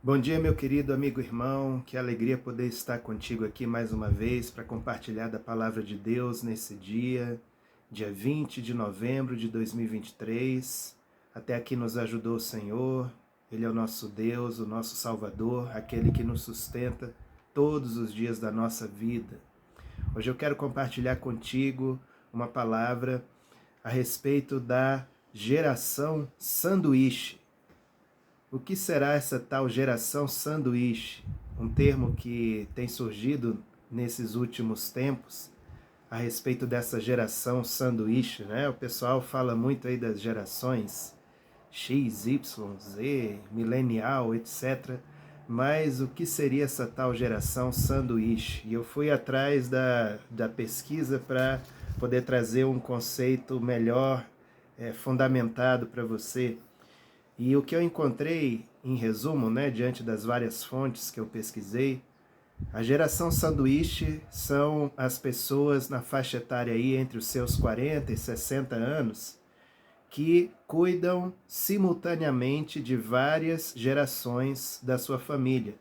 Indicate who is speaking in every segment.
Speaker 1: Bom dia, meu querido amigo irmão, que alegria poder estar contigo aqui mais uma vez para compartilhar da palavra de Deus nesse dia 20 de novembro de 2023. Até aqui nos ajudou o Senhor, Ele é o nosso Deus, o nosso Salvador, aquele que nos sustenta todos os dias da nossa vida. Hoje eu quero compartilhar contigo uma palavra a respeito da geração sanduíche. O que será essa tal geração sanduíche? Um termo que tem surgido nesses últimos tempos a respeito dessa geração sanduíche, né? O pessoal fala muito aí das gerações X, Y, Z, milenial, etc. Mas o que seria essa tal geração sanduíche? E eu fui atrás da pesquisa para poder trazer um conceito melhor fundamentado para você. E o que eu encontrei, em resumo, né, diante das várias fontes que eu pesquisei, a geração sanduíche são as pessoas na faixa etária aí entre os seus 40 e 60 anos que cuidam simultaneamente de várias gerações da sua família.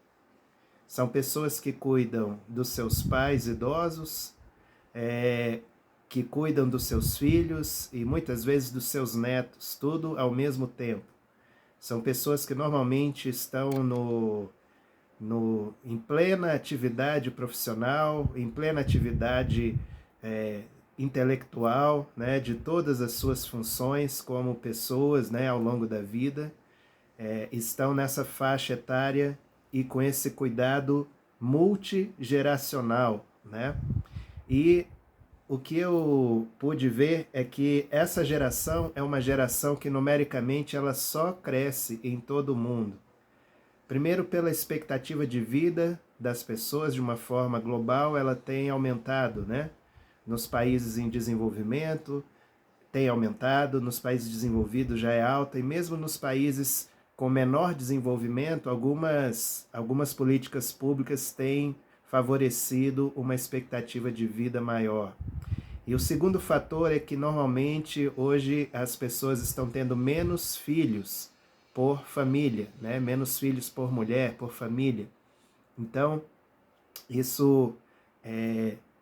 Speaker 1: São pessoas que cuidam dos seus pais idosos, que cuidam dos seus filhos e muitas vezes dos seus netos, tudo ao mesmo tempo. São pessoas que normalmente estão em plena atividade profissional, em plena atividade intelectual, né, de todas as suas funções como pessoas, né, ao longo da vida, estão nessa faixa etária e com esse cuidado multigeracional, né? E o que eu pude ver é que essa geração é uma geração que numericamente ela só cresce em todo o mundo. Primeiro, pela expectativa de vida das pessoas de uma forma global, ela tem aumentado, né? Nos países em desenvolvimento tem aumentado, nos países desenvolvidos já é alta, e mesmo nos países com menor desenvolvimento, algumas políticas públicas têm favorecido uma expectativa de vida maior. E o segundo fator é que normalmente hoje as pessoas estão tendo menos filhos por família, né? Menos filhos por mulher, por família. Então, isso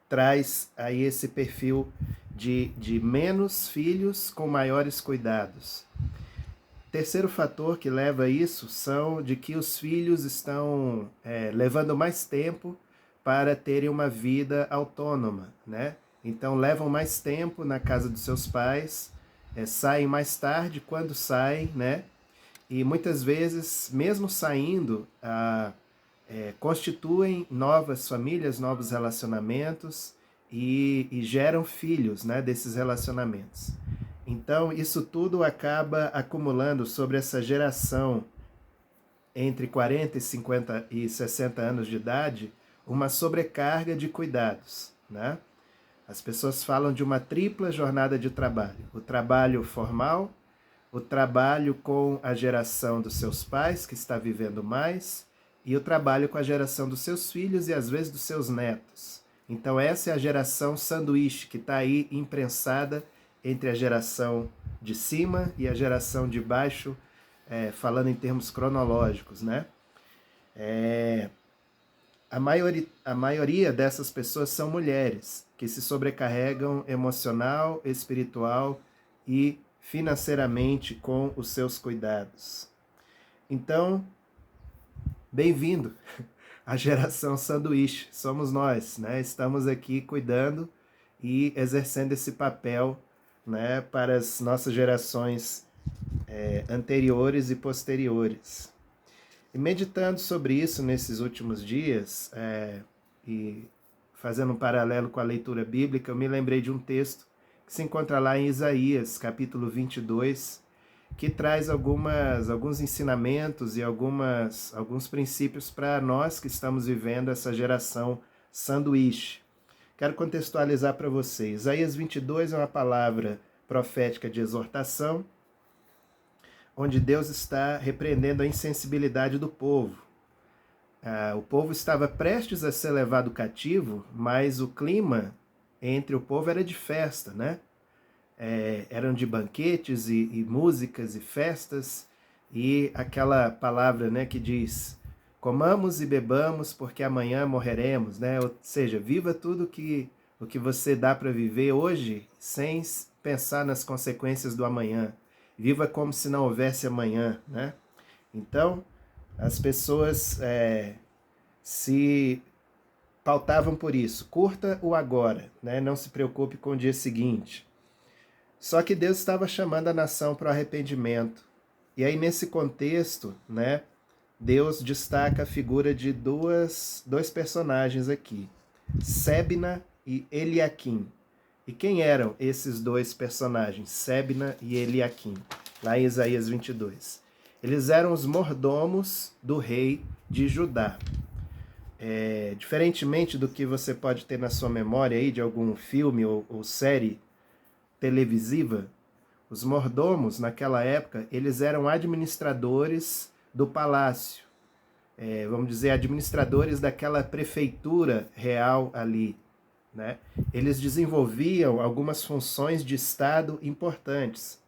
Speaker 1: traz aí esse perfil de menos filhos com maiores cuidados. Terceiro fator que leva a isso são de que os filhos estão levando mais tempo para terem uma vida autônoma, né? Então levam mais tempo na casa dos seus pais, saem mais tarde quando saem, né? E muitas vezes, mesmo saindo, constituem novas famílias, novos relacionamentos e geram filhos, né, desses relacionamentos. Então, isso tudo acaba acumulando sobre essa geração entre 40 e 50 e 60 anos de idade uma sobrecarga de cuidados, né? As pessoas falam de uma tripla jornada de trabalho. O trabalho formal, o trabalho com a geração dos seus pais, que está vivendo mais, e o trabalho com a geração dos seus filhos e às vezes dos seus netos. Então essa é a geração sanduíche que está aí imprensada entre a geração de cima e a geração de baixo, falando em termos cronológicos, né? A maioria dessas pessoas são mulheres que se sobrecarregam emocional, espiritual e financeiramente com os seus cuidados. Então, bem-vindo à geração sanduíche, somos nós, né? Estamos aqui cuidando e exercendo esse papel, né, para as nossas gerações anteriores e posteriores. E meditando sobre isso nesses últimos dias, e fazendo um paralelo com a leitura bíblica, eu me lembrei de um texto que se encontra lá em Isaías, capítulo 22, que traz alguns ensinamentos e alguns princípios para nós que estamos vivendo essa geração sanduíche. Quero contextualizar para vocês. Isaías 22 é uma palavra profética de exortação, onde Deus está repreendendo a insensibilidade do povo. O povo estava prestes a ser levado cativo, mas o clima entre o povo era de festa, né? Eram de banquetes e músicas e festas, e aquela palavra, né, que diz: comamos e bebamos porque amanhã morreremos, né? Ou seja, viva tudo o que você dá para viver hoje sem pensar nas consequências do amanhã. Viva como se não houvesse amanhã, né? Então, as pessoas se pautavam por isso. Curta o agora, né? Não se preocupe com o dia seguinte. Só que Deus estava chamando a nação para o arrependimento. E aí, nesse contexto, né, Deus destaca a figura de dois personagens aqui, Sebna e Eliaquim. E quem eram esses dois personagens, Sebna e Eliaquim? Lá em Isaías 22. Eles eram os mordomos do rei de Judá. Diferentemente do que você pode ter na sua memória aí de algum filme ou série televisiva, os mordomos naquela época, eles eram administradores do palácio, vamos dizer, administradores daquela prefeitura real ali, né? Eles desenvolviam algumas funções de Estado importantes.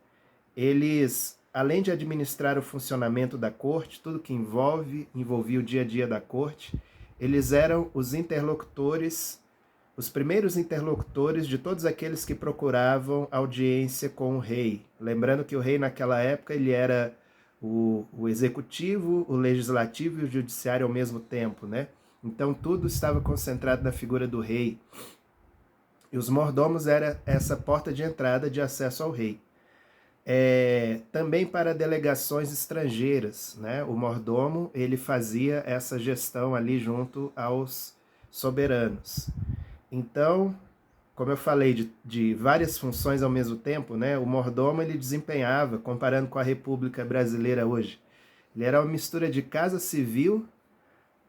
Speaker 1: Eles, além de administrar o funcionamento da corte, tudo que envolvia o dia a dia da corte, eles eram os interlocutores, os primeiros interlocutores de todos aqueles que procuravam audiência com o rei. Lembrando que o rei naquela época ele era o executivo, o legislativo e o judiciário ao mesmo tempo, né? Então tudo estava concentrado na figura do rei. E os mordomos era essa porta de entrada de acesso ao rei. Também para delegações estrangeiras, né? O mordomo ele fazia essa gestão ali junto aos soberanos. Então, como eu falei de várias funções ao mesmo tempo, né? O mordomo ele desempenhava, comparando com a República Brasileira hoje, ele era uma mistura de Casa Civil,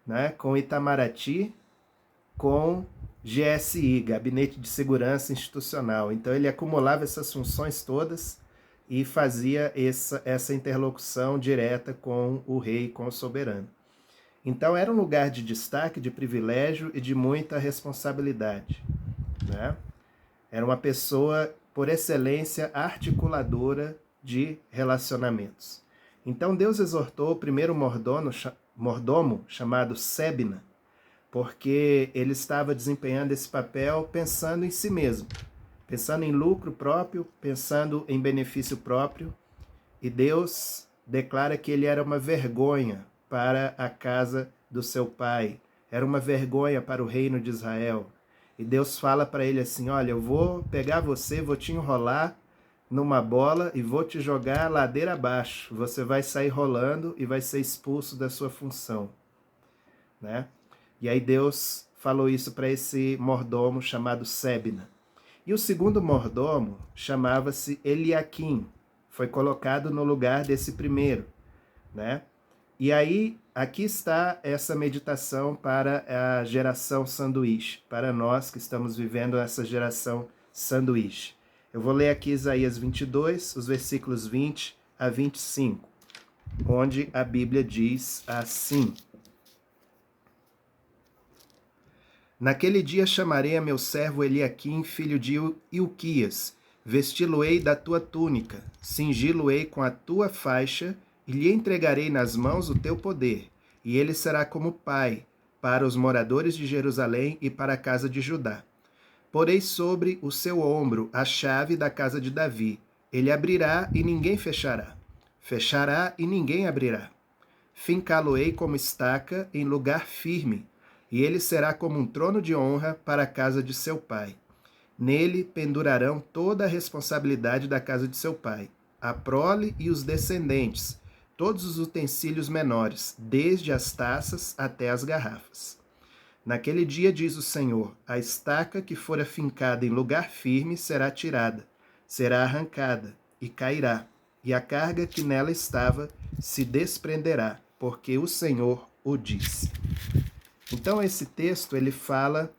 Speaker 1: né? Com Itamaraty, com GSI, Gabinete de Segurança Institucional. Então ele acumulava essas funções todas e fazia essa interlocução direta com o rei, com o soberano. Então era um lugar de destaque, de privilégio e de muita responsabilidade, né? Era uma pessoa, por excelência, articuladora de relacionamentos. Então Deus exortou o primeiro mordomo chamado Sebna, porque ele estava desempenhando esse papel pensando em si mesmo, pensando em lucro próprio, pensando em benefício próprio, e Deus declara que ele era uma vergonha para a casa do seu pai, era uma vergonha para o reino de Israel. E Deus fala para ele assim, olha, eu vou pegar você, vou te enrolar numa bola e vou te jogar ladeira abaixo. Você vai sair rolando e vai ser expulso da sua função, né? E aí Deus falou isso para esse mordomo chamado Sebna. E o segundo mordomo chamava-se Eliaquim, foi colocado no lugar desse primeiro, né? E aí, aqui está essa meditação para a geração sanduíche, para nós que estamos vivendo essa geração sanduíche. Eu vou ler aqui Isaías 22, os versículos 20 a 25, onde a Bíblia diz assim: Naquele dia chamarei a meu servo Eliaquim, filho de Ilquias, vesti-lo-ei da tua túnica, cingi-lo-ei com a tua faixa, e lhe entregarei nas mãos o teu poder, e ele será como pai para os moradores de Jerusalém e para a casa de Judá. Porei sobre o seu ombro a chave da casa de Davi. Ele abrirá e ninguém fechará. Fechará e ninguém abrirá. Fincá-lo-ei como estaca em lugar firme, e ele será como um trono de honra para a casa de seu pai. Nele pendurarão toda a responsabilidade da casa de seu pai, a prole e os descendentes, todos os utensílios menores, desde as taças até as garrafas. Naquele dia, diz o Senhor, a estaca que fora fincada em lugar firme será tirada, será arrancada e cairá, e a carga que nela estava se desprenderá, porque o Senhor o disse. Então esse texto ele fala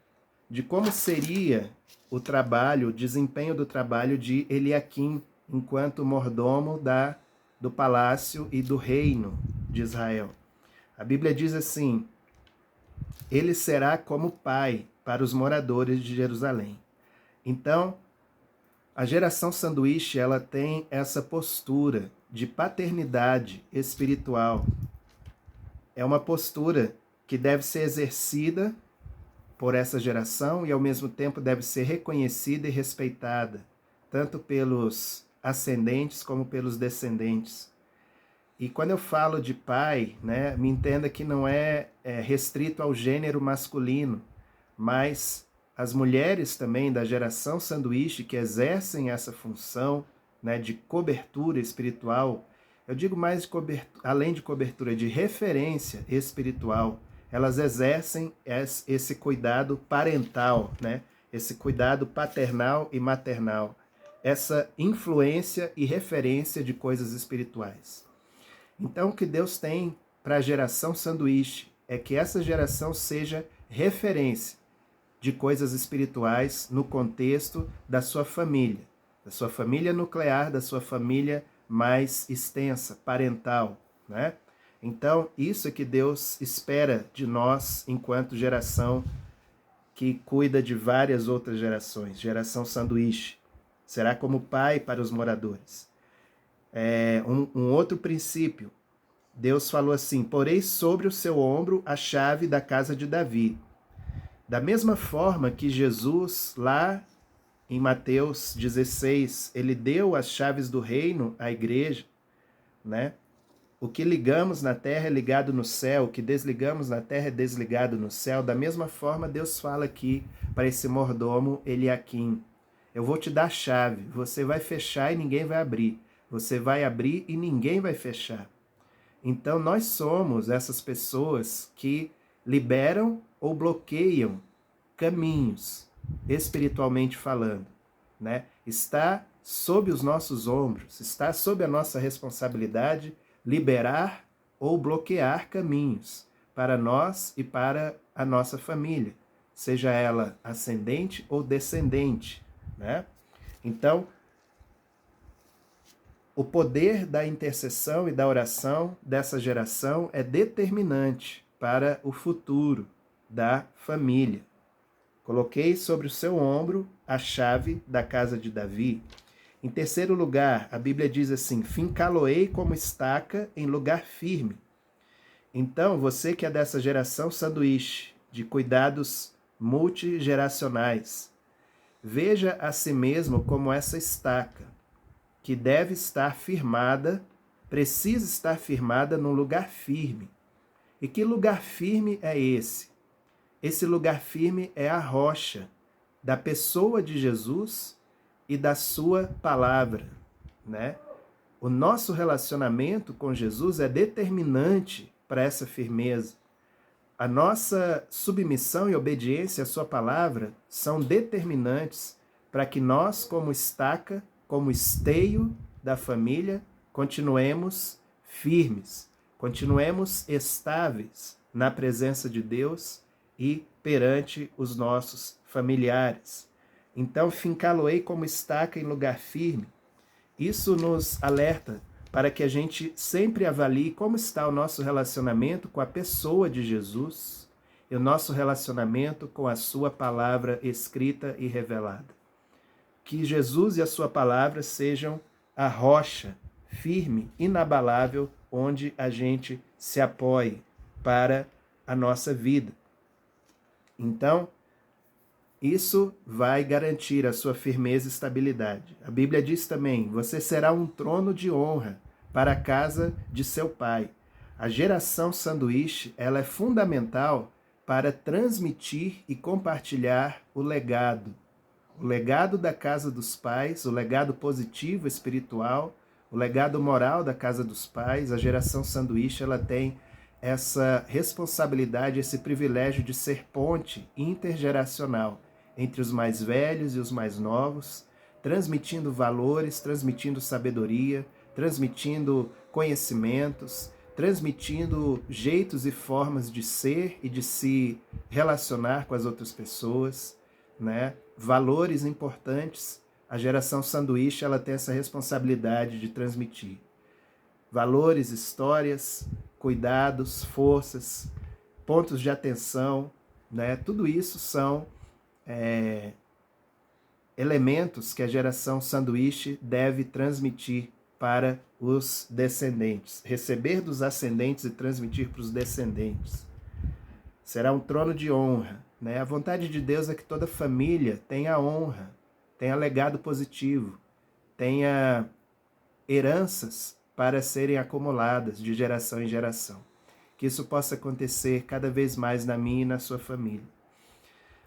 Speaker 1: de como seria o trabalho, o desempenho do trabalho de Eliaquim enquanto mordomo do palácio e do reino de Israel. A Bíblia diz assim: ele será como pai para os moradores de Jerusalém. Então, a geração sanduíche, ela tem essa postura de paternidade espiritual. é uma postura que deve ser exercida por essa geração e, ao mesmo tempo, deve ser reconhecida e respeitada, tanto pelos ascendentes como pelos descendentes. E quando eu falo de pai, né, me entenda que não é restrito ao gênero masculino, mas as mulheres também da geração sanduíche que exercem essa função, né, de cobertura espiritual, eu digo mais de além de cobertura, de referência espiritual, elas exercem esse cuidado parental, né, esse cuidado paternal e maternal, essa influência e referência de coisas espirituais. Então, o que Deus tem para a geração sanduíche é que essa geração seja referência de coisas espirituais no contexto da sua família nuclear, da sua família mais extensa, parental, né? Então, isso é que Deus espera de nós enquanto geração que cuida de várias outras gerações, geração sanduíche. Será como pai para os moradores. Um outro princípio, Deus falou assim: porei sobre o seu ombro a chave da casa de Davi. Da mesma forma que Jesus, lá em Mateus 16, ele deu as chaves do reino à igreja, né? O que ligamos na terra é ligado no céu, o que desligamos na terra é desligado no céu. Da mesma forma, Deus fala aqui para esse mordomo Eliaquim: eu vou te dar a chave, você vai fechar e ninguém vai abrir. Você vai abrir e ninguém vai fechar. Então, nós somos essas pessoas que liberam ou bloqueiam caminhos, espiritualmente falando, né? Está sob os nossos ombros, está sob a nossa responsabilidade liberar ou bloquear caminhos para nós e para a nossa família, seja ela ascendente ou descendente, né? Então, o poder da intercessão e da oração dessa geração é determinante para o futuro da família. Coloquei sobre o seu ombro a chave da casa de Davi. Em terceiro lugar, a Bíblia diz assim: fincá-lo-ei como estaca em lugar firme. Então, você que é dessa geração sanduíche, de cuidados multigeracionais, veja a si mesmo como essa estaca, que deve estar firmada, precisa estar firmada num lugar firme. E que lugar firme é esse? Esse lugar firme é a rocha da pessoa de Jesus e da sua palavra, né? O nosso relacionamento com Jesus é determinante para essa firmeza. A nossa submissão e obediência à sua palavra são determinantes para que nós, como estaca, como esteio da família, continuemos firmes, continuemos estáveis na presença de Deus e perante os nossos familiares. Então, fincá-lo-ei como estaca em lugar firme. Isso nos alerta para que a gente sempre avalie como está o nosso relacionamento com a pessoa de Jesus e o nosso relacionamento com a sua palavra escrita e revelada. Que Jesus e a sua palavra sejam a rocha firme, inabalável, onde a gente se apoie para a nossa vida. Então, isso vai garantir a sua firmeza e estabilidade. A Bíblia diz também: você será um trono de honra para a casa de seu pai. A geração sanduíche, ela é fundamental para transmitir e compartilhar o legado da casa dos pais, o legado positivo espiritual, o legado moral da casa dos pais. A geração sanduíche, ela tem essa responsabilidade, esse privilégio de ser ponte intergeracional entre os mais velhos e os mais novos, transmitindo valores, transmitindo sabedoria, transmitindo conhecimentos, transmitindo jeitos e formas de ser e de se relacionar com as outras pessoas, né? Valores importantes. A geração sanduíche, ela tem essa responsabilidade de transmitir valores, histórias, cuidados, forças, pontos de atenção, né? Tudo isso são elementos que a geração sanduíche deve transmitir para os descendentes. Receber dos ascendentes e transmitir para os descendentes. Será um trono de honra, né? A vontade de Deus é que toda família tenha honra, tenha legado positivo, tenha heranças para serem acumuladas de geração em geração. Que isso possa acontecer cada vez mais na minha e na sua família.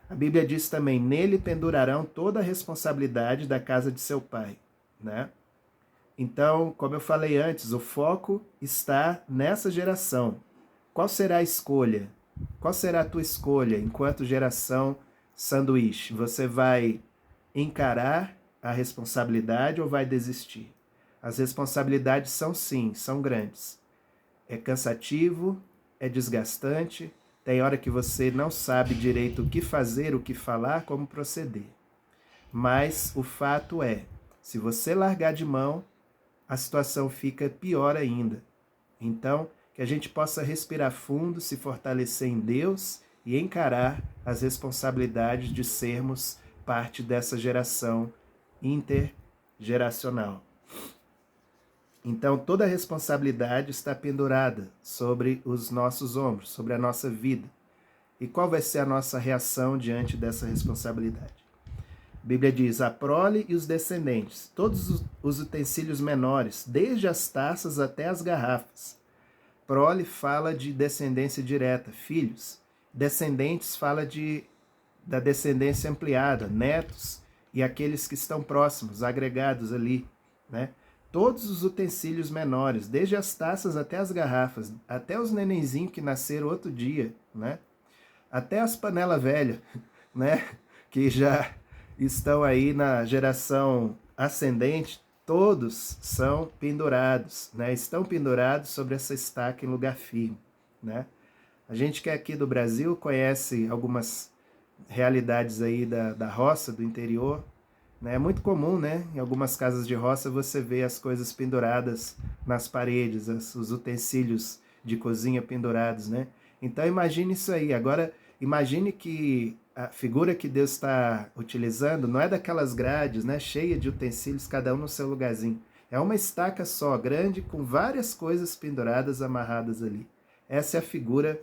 Speaker 1: A Bíblia diz também, nele pendurarão toda a responsabilidade da casa de seu pai, né? Então, como eu falei antes, o foco está nessa geração. Qual será a escolha? Qual será a tua escolha enquanto geração sanduíche? Você vai encarar a responsabilidade ou vai desistir? As responsabilidades são sim, são grandes. É cansativo, é desgastante, tem hora que você não sabe direito o que fazer, o que falar, como proceder. Mas o fato é, se você largar de mão, a situação fica pior ainda. Então, que a gente possa respirar fundo, se fortalecer em Deus e encarar as responsabilidades de sermos parte dessa geração intergeracional. Então, toda a responsabilidade está pendurada sobre os nossos ombros, sobre a nossa vida. E qual vai ser a nossa reação diante dessa responsabilidade? A Bíblia diz, a prole e os descendentes, todos os utensílios menores, desde as taças até as garrafas. Prole fala de descendência direta, filhos. Descendentes fala da descendência ampliada, netos e aqueles que estão próximos, agregados ali, né? Todos os utensílios menores, desde as taças até as garrafas, até os nenenzinhos que nasceram outro dia, né? Até as panelas velhas, né? Que já estão aí na geração ascendente, todos são pendurados, né? Estão pendurados sobre essa estaca em lugar firme, né? A gente que é aqui do Brasil conhece algumas realidades aí da roça, do interior, né? É muito comum, né? Em algumas casas de roça você vê as coisas penduradas nas paredes, os utensílios de cozinha pendurados, né? Então imagine isso aí. Agora imagine que a figura que Deus está utilizando não é daquelas grades, né, cheia de utensílios, cada um no seu lugarzinho. É uma estaca só, grande, com várias coisas penduradas, amarradas ali. Essa é a figura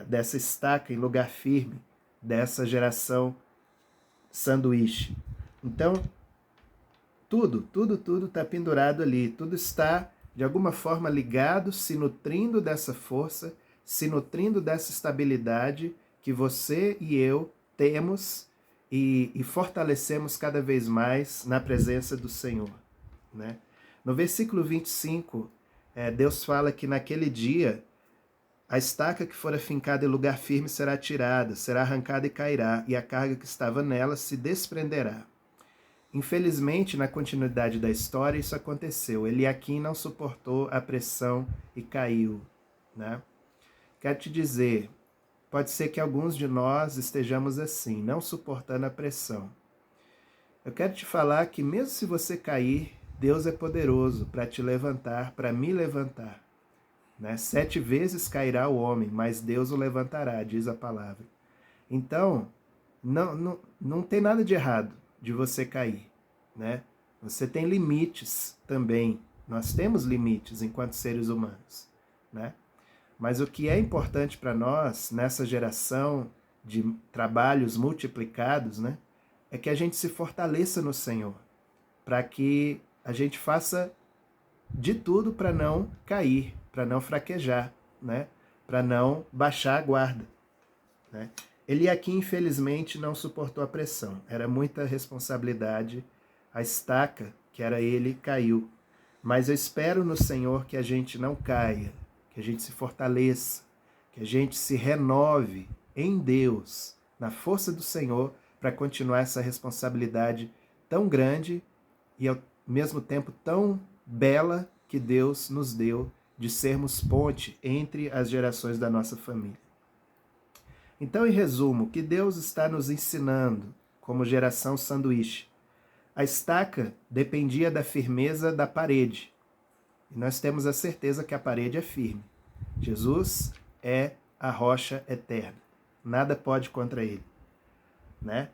Speaker 1: dessa estaca em lugar firme, dessa geração sanduíche. Então, tudo está pendurado ali, tudo está, de alguma forma, ligado, se nutrindo dessa força, se nutrindo dessa estabilidade que você e eu temos e fortalecemos cada vez mais na presença do Senhor, né? No versículo 25, Deus fala que naquele dia a estaca que fora fincada em lugar firme será tirada, será arrancada e cairá, e a carga que estava nela se desprenderá. Infelizmente, na continuidade da história, isso aconteceu. Eliaquim não suportou a pressão e caiu, né? Quero te dizer, pode ser que alguns de nós estejamos assim, não suportando a pressão. Eu quero te falar que mesmo se você cair, Deus é poderoso para te levantar, para me levantar, né? 7 vezes cairá o homem, mas Deus o levantará, diz a palavra. Então, não tem nada de errado de você cair, né? Você tem limites também. Nós temos limites enquanto seres humanos, né? Mas o que é importante para nós, nessa geração de trabalhos multiplicados, né, é que a gente se fortaleça no Senhor, para que a gente faça de tudo para não cair, para não fraquejar, né, para não baixar a guarda, né. Eliaquim, infelizmente, não suportou a pressão, era muita responsabilidade, a estaca, que era ele, caiu. Mas eu espero no Senhor que a gente não caia, que a gente se fortaleça, que a gente se renove em Deus, na força do Senhor, para continuar essa responsabilidade tão grande e ao mesmo tempo tão bela que Deus nos deu de sermos ponte entre as gerações da nossa família. Então, em resumo, o que Deus está nos ensinando como geração sanduíche? A estaca dependia da firmeza da parede. E nós temos a certeza que a parede é firme. Jesus é a rocha eterna. Nada pode contra ele, né?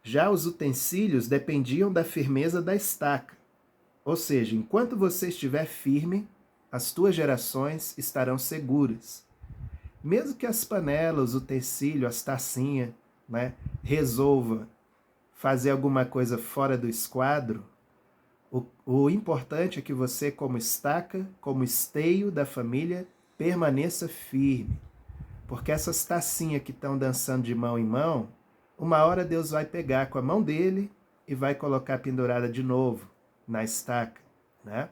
Speaker 1: Já os utensílios dependiam da firmeza da estaca. Ou seja, enquanto você estiver firme, as tuas gerações estarão seguras. Mesmo que as panelas, o utensílio, as tacinhas, né, resolva fazer alguma coisa fora do esquadro, o importante é que você, como estaca, como esteio da família, permaneça firme. Porque essas tacinhas que estão dançando de mão em mão, uma hora Deus vai pegar com a mão dele e vai colocar pendurada de novo na estaca, né?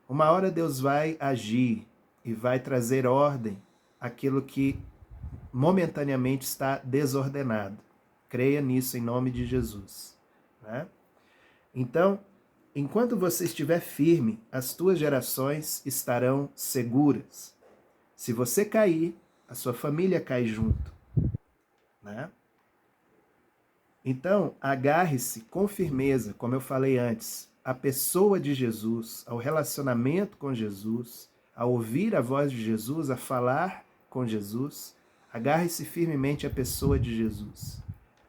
Speaker 1: Uma hora Deus vai agir e vai trazer ordem àquilo que momentaneamente está desordenado. Creia nisso em nome de Jesus, né? Então, enquanto você estiver firme, as tuas gerações estarão seguras. Se você cair, a sua família cai junto, né? Então, agarre-se com firmeza, como eu falei antes, à pessoa de Jesus, ao relacionamento com Jesus, a ouvir a voz de Jesus, a falar com Jesus. Agarre-se firmemente à pessoa de Jesus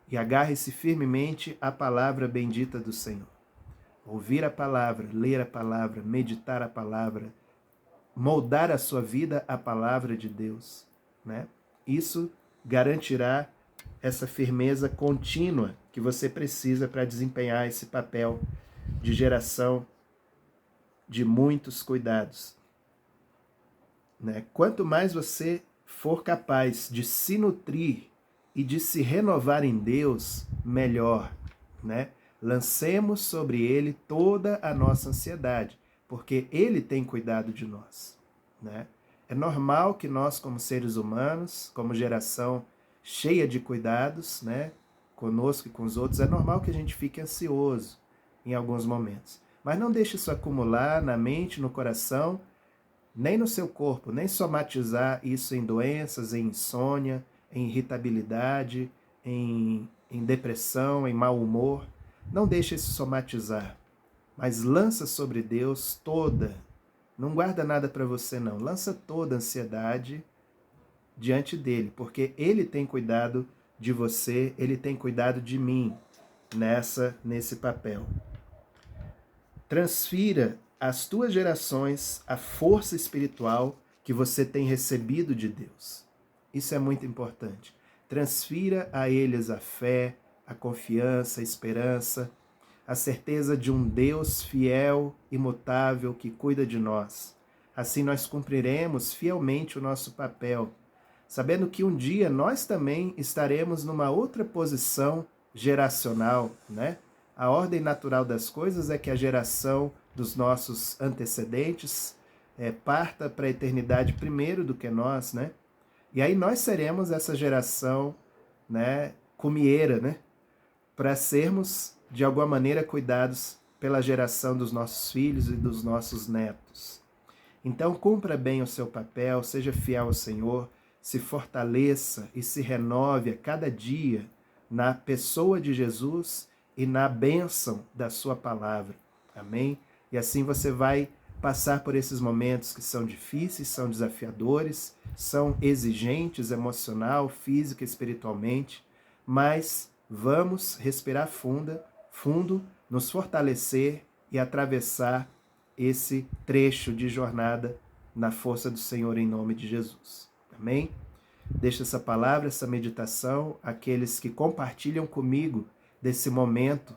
Speaker 1: e agarre-se firmemente à palavra bendita do Senhor. Ouvir a palavra, ler a palavra, meditar a palavra, moldar a sua vida à palavra de Deus, né? Isso garantirá essa firmeza contínua que você precisa para desempenhar esse papel de geração de muitos cuidados, né? Quanto mais você for capaz de se nutrir e de se renovar em Deus, melhor, né? Lancemos sobre ele toda a nossa ansiedade, porque ele tem cuidado de nós, né? É normal que nós, como seres humanos, como geração cheia de cuidados, né, conosco e com os outros, é normal que a gente fique ansioso em alguns momentos. Mas não deixe isso acumular na mente, no coração, nem no seu corpo, nem somatizar isso em doenças, em insônia, em irritabilidade, em depressão, em mau humor. Não deixe isso somatizar, mas lança sobre Deus toda, não guarda nada para você não, lança toda a ansiedade diante dele, porque ele tem cuidado de você, ele tem cuidado de mim nesse papel. Transfira às tuas gerações a força espiritual que você tem recebido de Deus. Isso é muito importante. Transfira a eles a fé, a confiança, a esperança, a certeza de um Deus fiel, imutável, que cuida de nós. Assim nós cumpriremos fielmente o nosso papel, sabendo que um dia nós também estaremos numa outra posição geracional, né? A ordem natural das coisas é que a geração dos nossos antecedentes parta para a eternidade primeiro do que nós, né? E aí nós seremos essa geração, né, cumieira, né? Para sermos, de alguma maneira, cuidados pela geração dos nossos filhos e dos nossos netos. Então, cumpra bem o seu papel, seja fiel ao Senhor, se fortaleça e se renove a cada dia na pessoa de Jesus e na bênção da sua palavra. Amém? E assim você vai passar por esses momentos que são difíceis, são desafiadores, são exigentes emocional, física, espiritualmente, mas vamos respirar fundo, nos fortalecer e atravessar esse trecho de jornada na força do Senhor em nome de Jesus. Amém? Deixa essa palavra, essa meditação, aqueles que compartilham comigo desse momento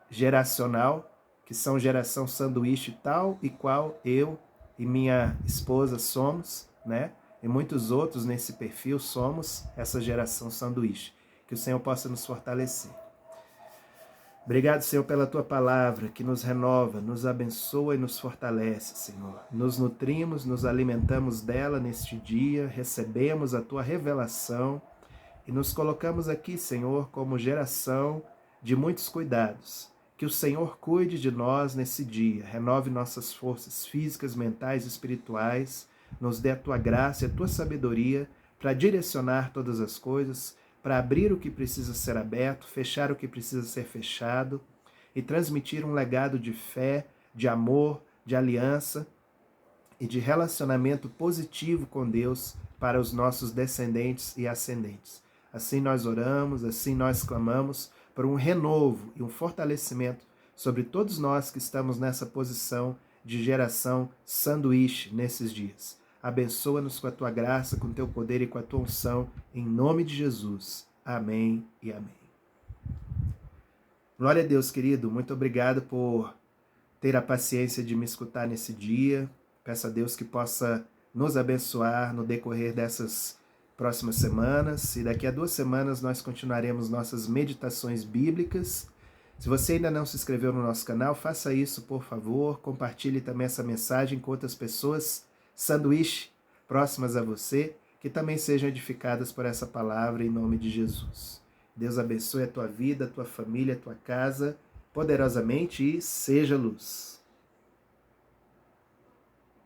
Speaker 1: geracional, que são geração sanduíche tal e qual eu e minha esposa somos, né? E muitos outros nesse perfil somos essa geração sanduíche. Que o Senhor possa nos fortalecer. Obrigado, Senhor, pela Tua palavra, que nos renova, nos abençoa e nos fortalece, Senhor. Nos nutrimos, nos alimentamos dela neste dia, recebemos a Tua revelação e nos colocamos aqui, Senhor, como geração de muitos cuidados. Que o Senhor cuide de nós nesse dia, renove nossas forças físicas, mentais e espirituais, nos dê a Tua graça e a Tua sabedoria para direcionar todas as coisas, para abrir o que precisa ser aberto, fechar o que precisa ser fechado e transmitir um legado de fé, de amor, de aliança e de relacionamento positivo com Deus para os nossos descendentes e ascendentes. Assim nós oramos, assim nós clamamos por um renovo e um fortalecimento sobre todos nós que estamos nessa posição de geração sanduíche nesses dias. Abençoa-nos com a tua graça, com o teu poder e com a tua unção, em nome de Jesus. Amém e amém. Glória a Deus, querido. Muito obrigado por ter a paciência de me escutar nesse dia. Peço a Deus que possa nos abençoar no decorrer dessas próximas semanas. E daqui a 2 semanas nós continuaremos nossas meditações bíblicas. Se você ainda não se inscreveu no nosso canal, faça isso, por favor. Compartilhe também essa mensagem com outras pessoas sanduíche próximas a você, que também sejam edificadas por essa palavra em nome de Jesus. Deus abençoe a tua vida, a tua família, a tua casa, poderosamente e seja luz.